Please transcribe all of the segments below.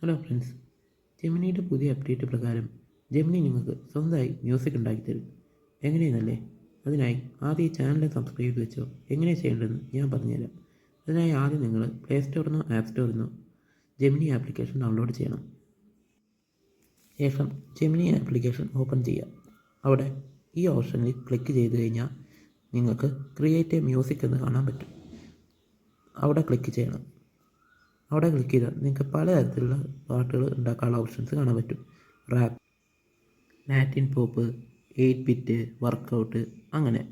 Hello friends, ജെമിനിയുടെ പുതിയ update പ്രകാരം Gemini നിങ്ങൾക്ക് സ്വന്തമായി മ്യൂസിക് ഉണ്ടാക്കി തരും. എങ്ങനെയെന്നല്ലേ? അതിനായി ആദ്യം ഈ ചാനൽ സബ്സ്ക്രൈബ് ചെയ്ത് വെച്ചോ. എങ്ങനെ ചെയ്യേണ്ടതെന്ന് ഞാൻ പറഞ്ഞുതരാം. അതിനായി ആദ്യം നിങ്ങൾ പ്ലേ സ്റ്റോറിൽ നിന്നോ ആപ്പ് സ്റ്റോറിൽ നിന്നോ ജെമിനി ആപ്ലിക്കേഷൻ ഡൗൺലോഡ് ചെയ്യണം. ശേഷം ജെമിനി ആപ്ലിക്കേഷൻ ഓപ്പൺ ചെയ്യുക. അവിടെ ഈ ഓപ്ഷനിൽ ക്ലിക്ക് ചെയ്ത് കഴിഞ്ഞാൽ നിങ്ങൾക്ക് ക്രിയേറ്റ് എ മ്യൂസിക് എന്ന് കാണാൻ പറ്റും. അവിടെ ക്ലിക്ക് ചെയ്യണം. അവിടെ ക്ലിക്ക് ചെയ്താൽ നിങ്ങൾക്ക് പലതരത്തിലുള്ള പാട്ടുകൾ ഉണ്ടാക്കാനുള്ള ഓപ്ഷൻസ് കാണാൻ പറ്റും. റാപ്പ്, ലാറ്റിൻ പോപ്പ്, 8-ബിറ്റ്, വർക്കൗട്ട്, അങ്ങനെ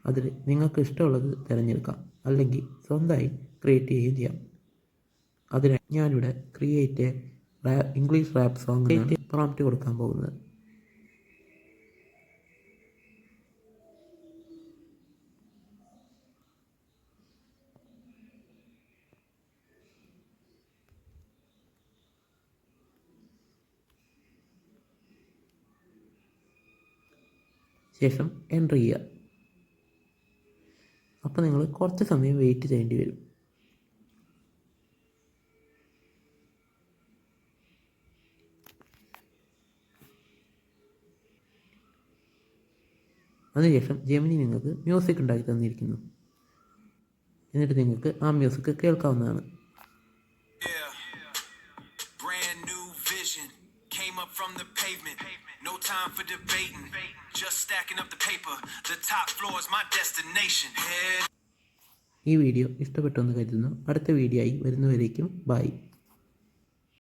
അതിൽ നിങ്ങൾക്ക് ഇഷ്ടമുള്ളത് തിരഞ്ഞെടുക്കാം. അല്ലെങ്കിൽ സ്വന്തമായി ക്രിയേറ്റ് ചെയ്യുകയും ചെയ്യാം. അതിനായി ഞാനിവിടെ ക്രിയേറ്റ് ഇംഗ്ലീഷ് റാപ്പ് സോങ് എന്നാണ് പ്രോംപ്റ്റ് കൊടുക്കാൻ പോകുന്നത്. ശേഷം എൻ്റർ ചെയ്യുക. അപ്പോൾ നിങ്ങൾ കുറച്ച് സമയം വെയിറ്റ് ചെയ്യേണ്ടി വരും. അതിനുശേഷം ജെമിനി നിങ്ങൾക്ക് മ്യൂസിക് ഉണ്ടാക്കി തന്നിരിക്കുന്നു. എന്നിട്ട് നിങ്ങൾക്ക് ആ music കേൾക്കാവുന്നതാണ്. Came up from the pavement, no time for debating, just stacking up the paper, the top floor is my destination. ഈ വീഡിയോ ഇഷ്ടപ്പെട്ടു എന്ന് കരുതുന്നു. അടുത്ത വീഡിയോ ആയി വരുന്നവരേക്കും ബൈ.